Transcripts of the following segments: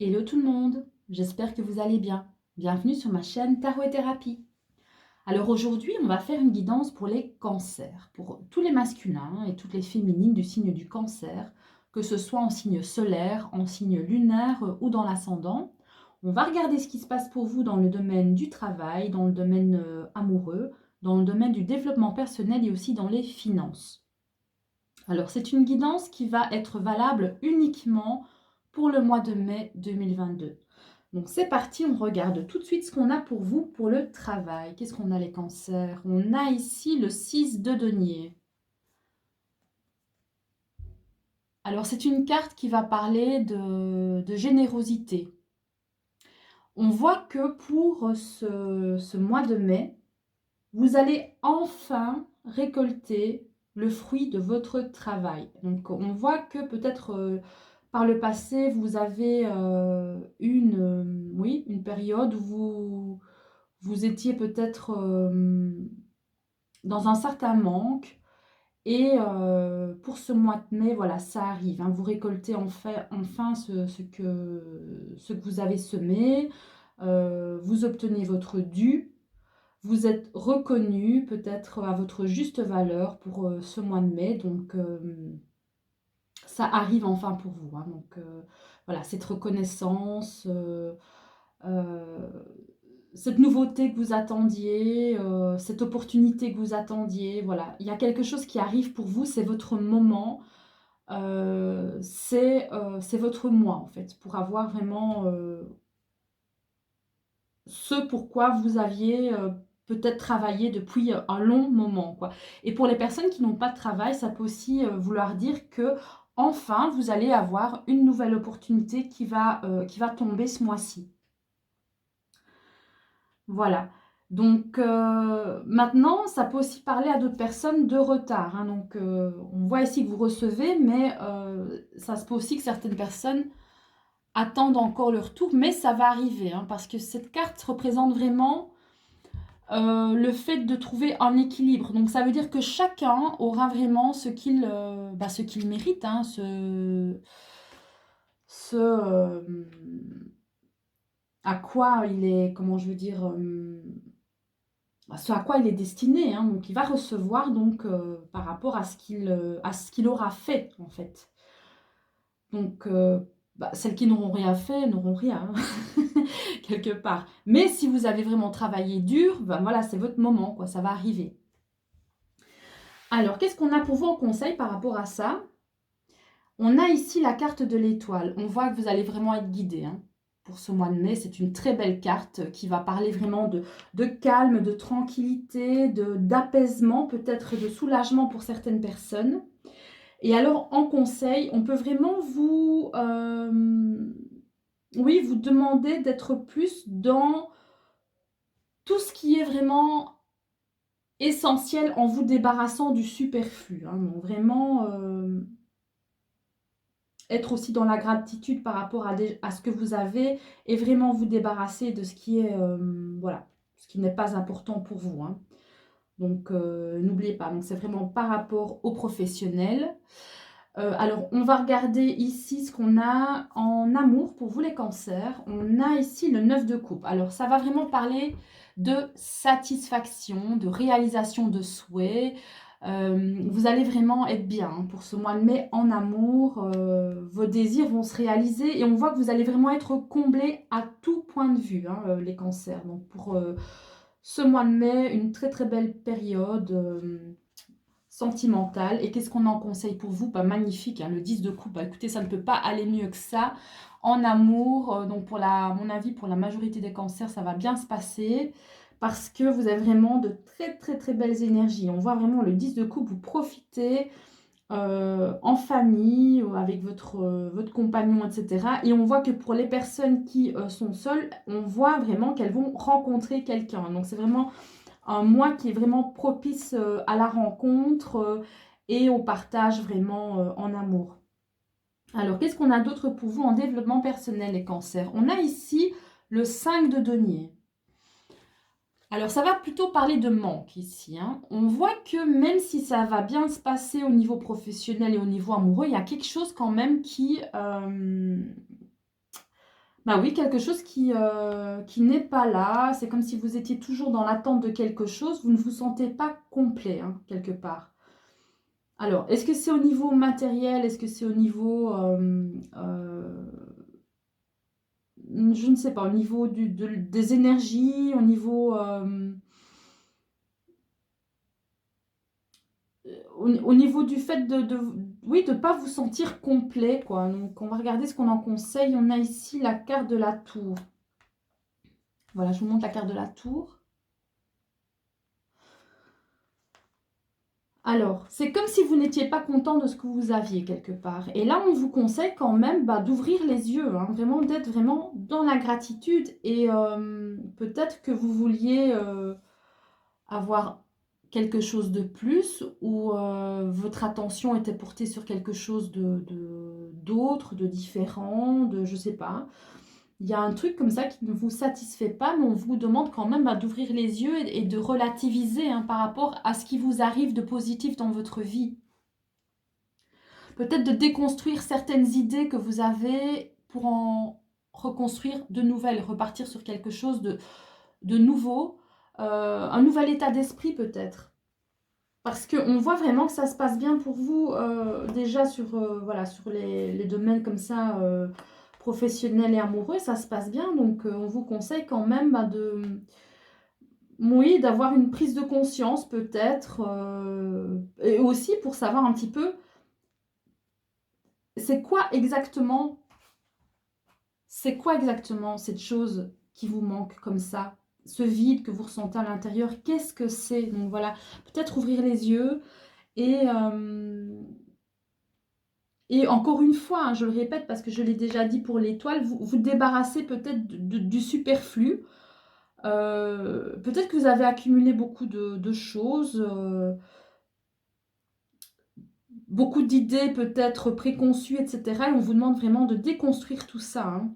Hello tout le monde, j'espère que vous allez bien. Bienvenue sur ma chaîne Tarot et Thérapie. Alors aujourd'hui, on va faire une guidance pour les cancers, pour tous les masculins et toutes les féminines du signe du cancer, que ce soit en signe solaire, en signe lunaire ou dans l'ascendant. On va regarder ce qui se passe pour vous dans le domaine du travail, dans le domaine amoureux, dans le domaine du développement personnel et aussi dans les finances. Alors c'est une guidance qui va être valable uniquement pour le mois de mai 2022. Donc c'est parti, on regarde tout de suite ce qu'on a pour vous pour le travail. Qu'est-ce qu'on a les cancers? On a ici le 6 de denier. Alors c'est une carte qui va parler de générosité. On voit que pour ce mois de mai, vous allez enfin récolter le fruit de votre travail. Donc on voit que peut-être par le passé, vous avez oui, une période où vous étiez peut-être dans un certain manque. Et pour ce mois de mai, voilà, ça arrive, hein. Vous récoltez enfin ce que vous avez semé. Vous obtenez votre dû. Vous êtes reconnu peut-être à votre juste valeur pour ce mois de mai. Donc, ça arrive enfin pour vous, hein. Donc, voilà, cette reconnaissance, euh, cette nouveauté que vous attendiez, cette opportunité que vous attendiez, voilà. Il y a quelque chose qui arrive pour vous, c'est votre moment, c'est votre mois en fait, pour avoir vraiment ce pourquoi vous aviez peut-être travaillé depuis un long moment, quoi. Et pour les personnes qui n'ont pas de travail, ça peut aussi vouloir dire que enfin vous allez avoir une nouvelle opportunité qui va tomber ce mois-ci. Voilà. Donc maintenant, ça peut aussi parler à d'autres personnes de retard, hein. Donc on voit ici que vous recevez, mais ça se peut aussi que certaines personnes attendent encore leur tour, mais ça va arriver, hein, parce que cette carte représente vraiment le fait de trouver un équilibre. Donc ça veut dire que chacun aura vraiment ce qu'il mérite, hein, à quoi il est, comment je veux dire, ce à quoi il est destiné, hein. Donc il va recevoir donc par rapport à ce qu'il aura fait en fait. Donc celles qui n'auront rien fait n'auront rien, hein, quelque part. Mais si vous avez vraiment travaillé dur, ben voilà, c'est votre moment, quoi, ça va arriver. Alors, qu'est-ce qu'on a pour vous en conseil par rapport à ça? On a ici la carte de l'étoile. On voit que vous allez vraiment être guidé, hein. Pour ce mois de mai, c'est une très belle carte qui va parler vraiment de calme, de tranquillité, d'apaisement, peut-être de soulagement pour certaines personnes. Et alors, en conseil, on peut vraiment oui, vous demander d'être plus dans tout ce qui est vraiment essentiel en vous débarrassant du superflu, hein. Donc vraiment être aussi dans la gratitude par rapport à ce que vous avez et vraiment vous débarrasser de ce qui est voilà, ce qui n'est pas important pour vous, hein. Donc n'oubliez pas, donc c'est vraiment par rapport aux professionnels. Alors on va regarder ici ce qu'on a en amour pour vous les cancers. On a ici le 9 de coupe. Alors ça va vraiment parler de satisfaction, de réalisation de souhaits. Vous allez vraiment être bien, hein, pour ce mois de mai en amour. Vos désirs vont se réaliser et on voit que vous allez vraiment être comblé à tout point de vue, hein, les cancers. Donc pour ce mois de mai, une très très belle période sentimentale. Et qu'est-ce qu'on en conseille pour vous? Pas magnifique, hein, le 10 de coupe. Bah, écoutez, ça ne peut pas aller mieux que ça en amour. Donc à mon avis, pour la majorité des cancers, ça va bien se passer parce que vous avez vraiment de très très très belles énergies. On voit vraiment le 10 de coupe, vous profitez en famille, avec votre compagnon, etc. Et on voit que pour les personnes qui sont seules, on voit vraiment qu'elles vont rencontrer quelqu'un. Donc c'est vraiment un mois qui est vraiment propice à la rencontre et au partage vraiment en amour. Alors, qu'est-ce qu'on a d'autre pour vous en développement personnel, les cancers? On a ici le 5 de denier. Alors, ça va plutôt parler de manque ici, hein. On voit que même si ça va bien se passer au niveau professionnel et au niveau amoureux, il y a quelque chose quand même Bah oui, quelque chose qui n'est pas là. C'est comme si vous étiez toujours dans l'attente de quelque chose. Vous ne vous sentez pas complet, hein, quelque part. Alors, est-ce que c'est au niveau matériel? Est-ce que c'est au niveau, je ne sais pas, au niveau des énergies, au niveau, au niveau du fait oui, de ne pas vous sentir complet, quoi. Donc, on va regarder ce qu'on en conseille. On a ici la carte de la tour. Voilà, je vous montre la carte de la tour. Alors, c'est comme si vous n'étiez pas content de ce que vous aviez quelque part. Et là, on vous conseille quand même d'ouvrir les yeux, hein, vraiment d'être vraiment dans la gratitude. Et peut-être que vous vouliez avoir quelque chose de plus ou votre attention était portée sur quelque chose d'autre, de différent, de je sais pas. Il y a un truc comme ça qui ne vous satisfait pas, mais on vous demande quand même d'ouvrir les yeux et de relativiser, hein, par rapport à ce qui vous arrive de positif dans votre vie. Peut-être de déconstruire certaines idées que vous avez pour en reconstruire de nouvelles, repartir sur quelque chose de nouveau, un nouvel état d'esprit peut-être. Parce qu'on voit vraiment que ça se passe bien pour vous, déjà sur, voilà, sur les domaines comme ça, professionnels et amoureux, ça se passe bien. Donc, on vous conseille quand même oui, d'avoir une prise de conscience peut-être, et aussi pour savoir un petit peu, c'est quoi exactement, c'est quoi exactement cette chose qui vous manque comme ça, ce vide que vous ressentez à l'intérieur, qu'est-ce que c'est? Donc voilà, peut-être ouvrir les yeux et Et encore une fois, hein, je le répète parce que je l'ai déjà dit pour l'étoile, vous débarrassez peut-être du superflu. Peut-être que vous avez accumulé beaucoup de choses, beaucoup d'idées peut-être préconçues, etc. Et on vous demande vraiment de déconstruire tout ça, hein,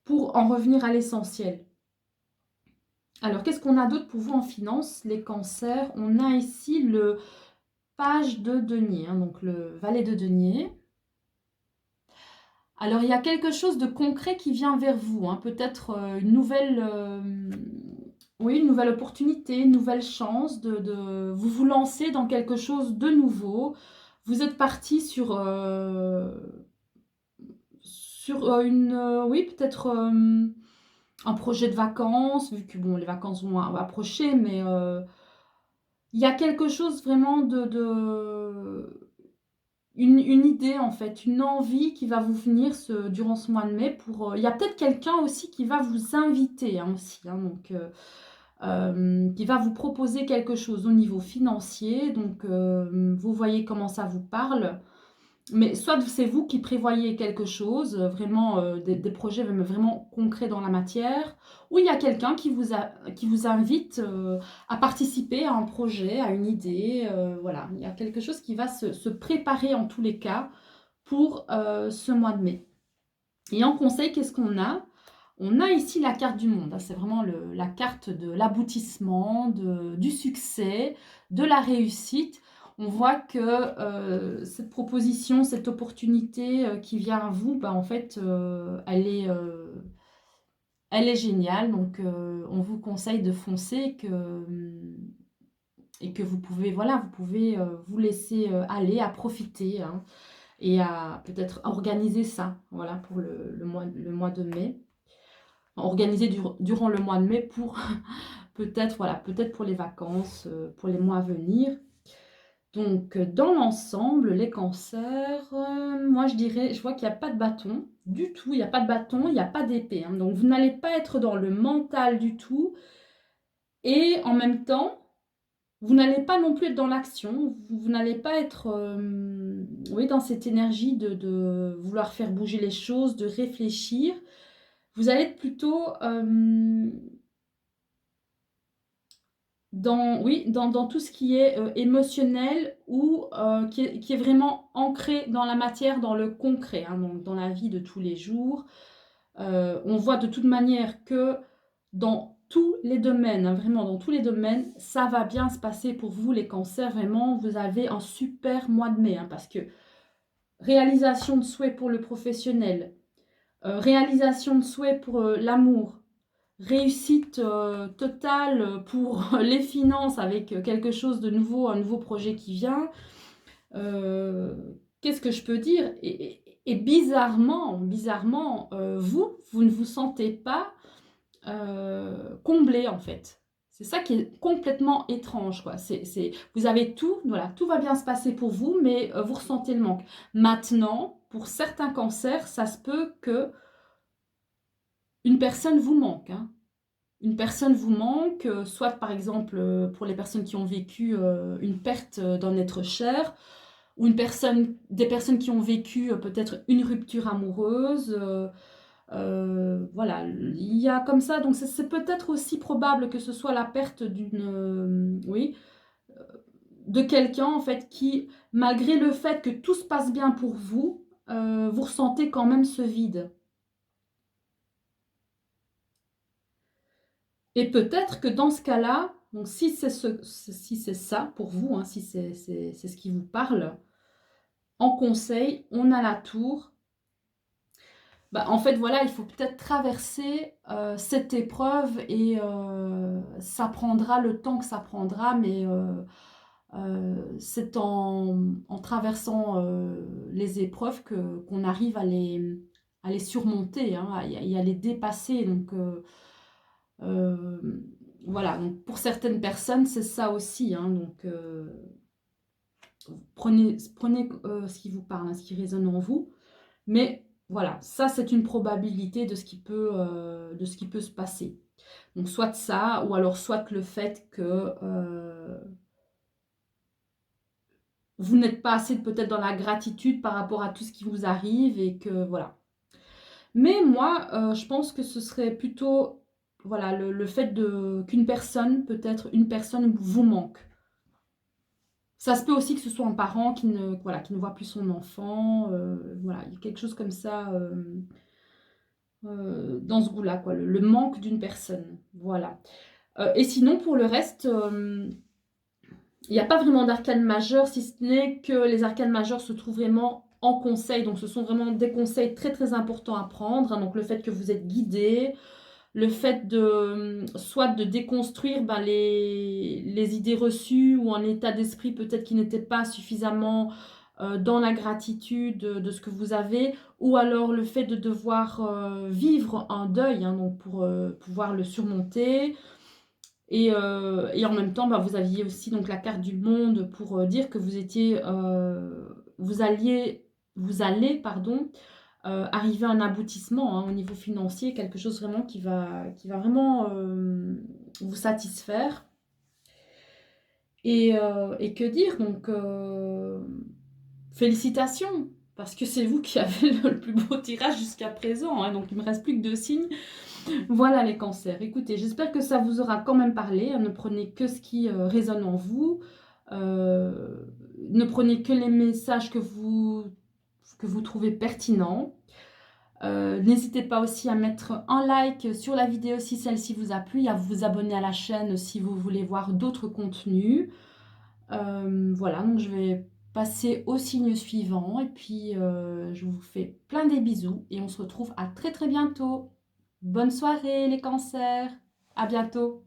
pour en revenir à l'essentiel. Alors, qu'est-ce qu'on a d'autre pour vous en finance, les cancers? On a ici le page de denier, hein, donc le valet de denier. Alors, il y a quelque chose de concret qui vient vers vous, hein, peut-être une nouvelle, oui, une nouvelle opportunité, une nouvelle chance vous vous lancer dans quelque chose de nouveau. Vous êtes parti sur oui, peut-être un projet de vacances, vu que bon, les vacances vont approcher, mais il y a quelque chose vraiment une idée en fait, une envie qui va vous venir durant ce mois de mai pour, il y a peut-être quelqu'un aussi qui va vous inviter, hein, aussi, hein, donc qui va vous proposer quelque chose au niveau financier, donc vous voyez comment ça vous parle. Mais soit c'est vous qui prévoyez quelque chose, vraiment des projets vraiment concrets dans la matière, ou il y a quelqu'un qui vous invite à participer à un projet, à une idée. Voilà, il y a quelque chose qui va se préparer en tous les cas pour ce mois de mai. Et en conseil, qu'est-ce qu'on a? On a ici la carte du monde, hein. C'est vraiment la carte de l'aboutissement, du succès, de la réussite. On voit que cette proposition, cette opportunité qui vient à vous, bah, en fait, elle est géniale. Donc, on vous conseille de foncer et que vous pouvez, voilà, vous pouvez vous laisser aller, à profiter, hein, et à peut-être organiser ça, voilà, pour le mois de mai. Organiser durant le mois de mai pour peut-être, voilà, peut-être pour les vacances, pour les mois à venir. Donc, dans l'ensemble, les cancers, moi je dirais, je vois qu'il n'y a pas de bâton du tout, il n'y a pas de bâton, il n'y a pas d'épée, hein. Donc, vous n'allez pas être dans le mental du tout et en même temps, vous n'allez pas non plus être dans l'action, vous n'allez pas être, oui, dans cette énergie de vouloir faire bouger les choses, de réfléchir. Vous allez être plutôt oui, dans tout ce qui est émotionnel ou qui est vraiment ancré dans la matière, dans le concret, hein, donc dans la vie de tous les jours. On voit de toute manière que dans tous les domaines, hein, vraiment dans tous les domaines, ça va bien se passer pour vous les cancers. Vraiment, vous avez un super mois de mai, hein, parce que réalisation de souhaits pour le professionnel, réalisation de souhaits pour l'amour, réussite totale pour les finances avec quelque chose de nouveau, un nouveau projet qui vient. Qu'est-ce que je peux dire? Et bizarrement, vous ne vous sentez pas comblé en fait. C'est ça qui est complètement étrange, quoi. Vous avez tout, voilà, tout va bien se passer pour vous, mais vous ressentez le manque. Maintenant, pour certains cancers, ça se peut que une personne vous manque, hein. Une personne vous manque, soit par exemple pour les personnes qui ont vécu une perte d'un être cher, ou des personnes qui ont vécu peut-être une rupture amoureuse. Voilà, il y a comme ça, donc c'est peut-être aussi probable que ce soit la perte oui, de quelqu'un en fait qui, malgré le fait que tout se passe bien pour vous, vous ressentez quand même ce vide. Et peut-être que dans ce cas-là, donc si c'est ça pour vous, hein, si c'est ce qui vous parle, en conseil, on a la tour. Bah, en fait, voilà, il faut peut-être traverser cette épreuve et ça prendra le temps que ça prendra, mais c'est en traversant les épreuves qu'on arrive à les surmonter, hein, et à les dépasser. Donc, euh, voilà, donc pour certaines personnes, c'est ça aussi, hein, donc prenez ce qui vous parle, hein, ce qui résonne en vous. Mais voilà, ça c'est une probabilité de ce qui peut se passer. Donc soit ça, ou alors soit le fait que vous n'êtes pas assez peut-être dans la gratitude par rapport à tout ce qui vous arrive et que voilà. Mais moi, je pense que ce serait plutôt voilà, le fait qu'une personne, peut-être une personne vous manque. Ça se peut aussi que ce soit un parent voilà, qui ne voit plus son enfant. Voilà, il y a quelque chose comme ça. Dans ce goût-là, quoi, le manque d'une personne. Voilà. Et sinon, pour le reste, il n'y a pas vraiment d'arcane majeure, si ce n'est que les arcanes majeures se trouvent vraiment en conseil. Donc, ce sont vraiment des conseils très, très importants à prendre, hein. Donc, le fait que vous êtes guidé, le fait soit de déconstruire ben, les idées reçues ou un état d'esprit peut-être qui n'était pas suffisamment dans la gratitude de ce que vous avez, ou alors le fait de devoir vivre un deuil, hein, donc pour pouvoir le surmonter. Et en même temps, bah, vous aviez aussi donc la carte du monde pour dire que vous allez, pardon, arriver à un aboutissement, hein, au niveau financier, quelque chose vraiment qui va vraiment vous satisfaire. Et que dire, donc félicitations, parce que c'est vous qui avez le plus beau tirage jusqu'à présent, hein, donc il me reste plus que 2 signes. Voilà les cancers. Écoutez, j'espère que ça vous aura quand même parlé, hein. Ne prenez que ce qui résonne en vous. Euh, ne prenez que les messages que vous trouvez pertinents. N'hésitez pas aussi à mettre un like sur la vidéo si celle-ci vous a plu et à vous abonner à la chaîne si vous voulez voir d'autres contenus. Voilà, donc je vais passer au signe suivant et puis je vous fais plein des bisous et on se retrouve à très très bientôt. Bonne soirée les cancers, à bientôt.